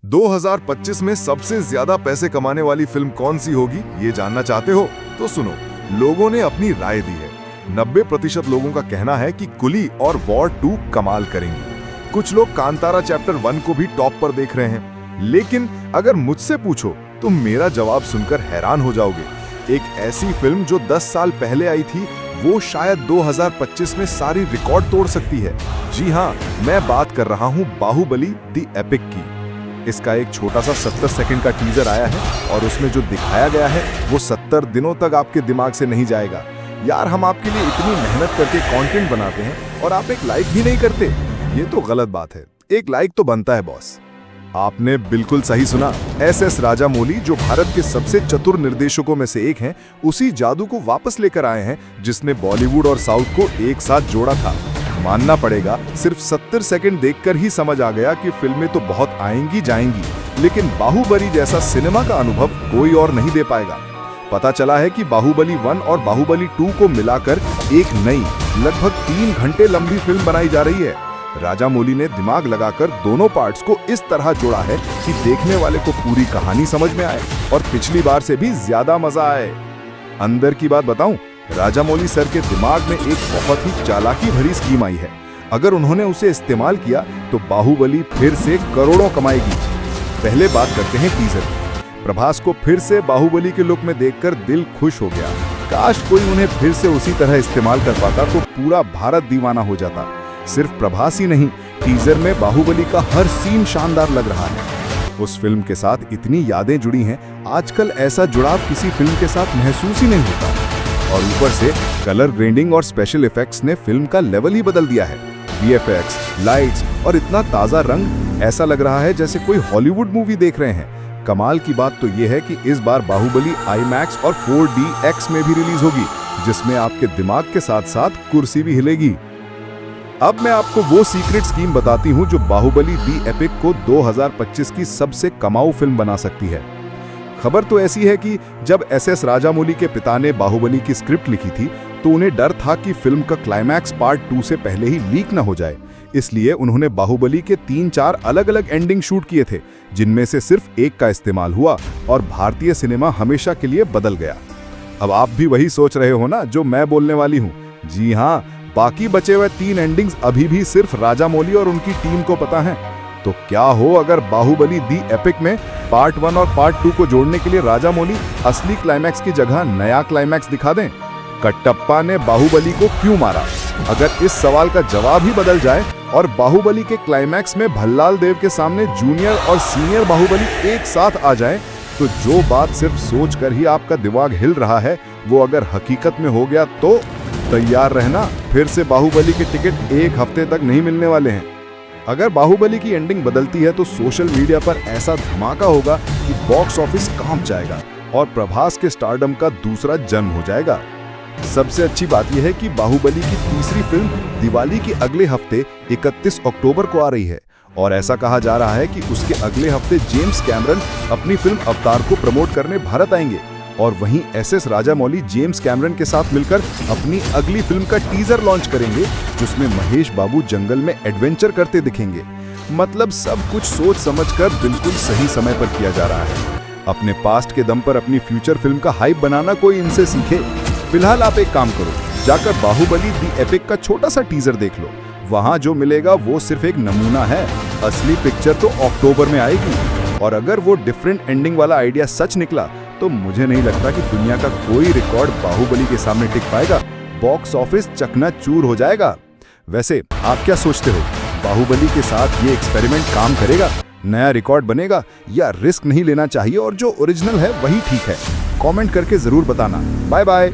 2025 में सबसे ज्यादा पैसे कमाने वाली फिल्म कौन सी होगी, ये जानना चाहते हो? तो सुनो, लोगों ने अपनी राय दी है। 90% लोगों का कहना है कि कुली और वॉर 2 कमाल करेंगी। कुछ लोग कांतारा चैप्टर 1 को भी टॉप पर देख रहे हैं। लेकिन अगर मुझसे पूछो तो मेरा जवाब सुनकर हैरान हो जाओगे। एक ऐसी फिल्म जो 10 साल पहले आई थी, वो शायद 2025 में सारी रिकॉर्ड तोड़ सकती है। जी हाँ, मैं बात कर रहा हूँ बाहुबली द एपिक की। इसका एक छोटा सा 70 सेकंड का टीजर आया है और उसमें जो दिखाया गया है वो 70 दिनों तक आपके दिमाग से नहीं जाएगा। यार, हम आपके लिए इतनी मेहनत करके कंटेंट बनाते हैं और आप एक लाइक भी नहीं करते, ये तो गलत बात है। एक लाइक तो बनता है बॉस। आपने बिल्कुल सही सुना। एस राजामौली, जो भारत के सबसे चतुर निर्देशकों में से एक हैं, उसी जादू को वापस लेकर आए हैं जिसने बॉलीवुड और साउथ को एक साथ जोड़ा था। मानना पड़ेगा, सिर्फ 70 सेकंड देखकर ही समझ आ गया कि फिल्में तो बहुत आएंगी जाएंगी, लेकिन बाहुबली जैसा सिनेमा का अनुभव कोई और नहीं दे पाएगा। पता चला है कि बाहुबली 1 और बाहुबली 2 को मिलाकर एक नई, लगभग 3 घंटे लंबी फिल्म बनाई जा रही है। राजामौली ने दिमाग लगाकर दोनों पार्ट्स को इस तरह जोड़ा है कि देखने वाले को पूरी कहानी समझ में आए और पिछली बार से भी ज्यादा मजा आए। अंदर की बात बताऊं, राजामौली सर के दिमाग में एक बहुत ही चालाकी भरी स्कीम आई है। अगर उन्होंने उसे इस्तेमाल किया तो बाहुबली फिर से करोड़ों कमाएगी। पहले बात करते हैं टीजर की। प्रभास को फिर से बाहुबली के लुक में देखकर दिल खुश हो गया। काश कोई उन्हें फिर से उसी तरह इस्तेमाल कर पाता तो पूरा भारत दीवाना हो जाता। सिर्फ प्रभास ही नहीं, टीजर में बाहुबली का हर सीन शानदार लग रहा है। उस फिल्म के साथ इतनी यादें जुड़ी हैं, आजकल ऐसा जुड़ाव किसी फिल्म के साथ महसूस ही नहीं होता। और ऊपर से कलर ग्रेडिंग और स्पेशल इफेक्ट्स ने फिल्म का लेवल ही बदल दिया है। वीएफएक्स, लाइट्स और इतना ताजा रंग, ऐसा लग रहा है जैसे कोई हॉलीवुड मूवी देख रहे हैं। कमाल की बात तो यह है कि इस बार बाहुबली IMAX और 4DX में भी रिलीज होगी, जिसमें आपके दिमाग के साथ साथ कुर्सी भी हिलेगी। अब मैं आपको वो सीक्रेट स्कीम बताती हूँ जो बाहुबली द एपिक को 2025 की सबसे कमाऊ फिल्म बना सकती है। खबर तो ऐसी है कि जब एस राजामौली के पिता ने बाहुबली की स्क्रिप्ट लिखी थी तो उन्हें डर था कि फिल्म का क्लाइमैक्स पार्ट 2 से पहले ही लीक न हो जाए। इसलिए उन्होंने बाहुबली के 3-4 अलग-अलग एंडिंग शूट किए थे, जिनमें से सिर्फ एक का इस्तेमाल हुआ और भारतीय सिनेमा हमेशा के लिए बदल गया। अब आप भी वही सोच रहे हो ना जो मैं बोलने वाली हूँ? जी हाँ, बाकी बचे हुए 3 एंडिंग्स अभी भी सिर्फ राजामौली और उनकी टीम को पता है। तो क्या हो अगर बाहुबली द एपिक में पार्ट 1 और पार्ट 2 को जोड़ने के लिए राजामौली असली क्लाइमैक्स की जगह नया क्लाइमैक्स दिखा दें? कटप्पा ने बाहुबली को क्यों मारा? अगर इस सवाल का जवाब ही बदल जाए और बाहुबली के क्लाइमैक्स में भल्लाल देव के सामने जूनियर और सीनियर बाहुबली एक साथ आ जाए, तो जो बात सिर्फ सोचकर ही आपका दिमाग हिल रहा है, वो अगर हकीकत में हो गया तो तैयार रहना, फिर से बाहुबली के टिकट एक हफ्ते तक नहीं मिलने वाले हैं। अगर बाहुबली की एंडिंग बदलती है तो सोशल मीडिया पर ऐसा धमाका होगा कि बॉक्स ऑफिस कांप जाएगा और प्रभास के स्टारडम का दूसरा जन्म हो जाएगा। सबसे अच्छी बात यह है कि बाहुबली की तीसरी फिल्म दिवाली के अगले हफ्ते 31 अक्टूबर को आ रही है और ऐसा कहा जा रहा है कि उसके अगले हफ्ते जेम्स कैमरन अपनी फिल्म अवतार को प्रमोट करने भारत आएंगे और वहीं एस राजामौली जेम्स कैमरन के साथ मिलकर अपनी अगली फिल्म का टीजर लॉन्च करेंगे, जिसमें महेश बाबू जंगल में एडवेंचर करते दिखेंगे। मतलब सब कुछ सोच समझकर बिल्कुल सही समय पर किया जा रहा है। अपने पास्ट के दम पर अपनी फ्यूचर फिल्म का हाइप बनाना कोई इनसे सीखे। फिलहाल आप एक काम करो, जाकर बाहुबली द एपिक का छोटा सा टीजर देख लो। वहां जो मिलेगा वो सिर्फ एक नमूना है, असली पिक्चर तो अक्टूबर में आएगी। और अगर वो डिफरेंट एंडिंग वाला आइडिया सच निकला तो मुझे नहीं लगता कि दुनिया का कोई रिकॉर्ड बाहुबली के सामने टिक पाएगा। बॉक्स ऑफिस चकनाचूर हो जाएगा। वैसे आप क्या सोचते हो, बाहुबली के साथ ये एक्सपेरिमेंट काम करेगा? नया रिकॉर्ड बनेगा या रिस्क नहीं लेना चाहिए और जो ओरिजिनल है वही ठीक है? कमेंट करके जरूर बताना। Bye bye.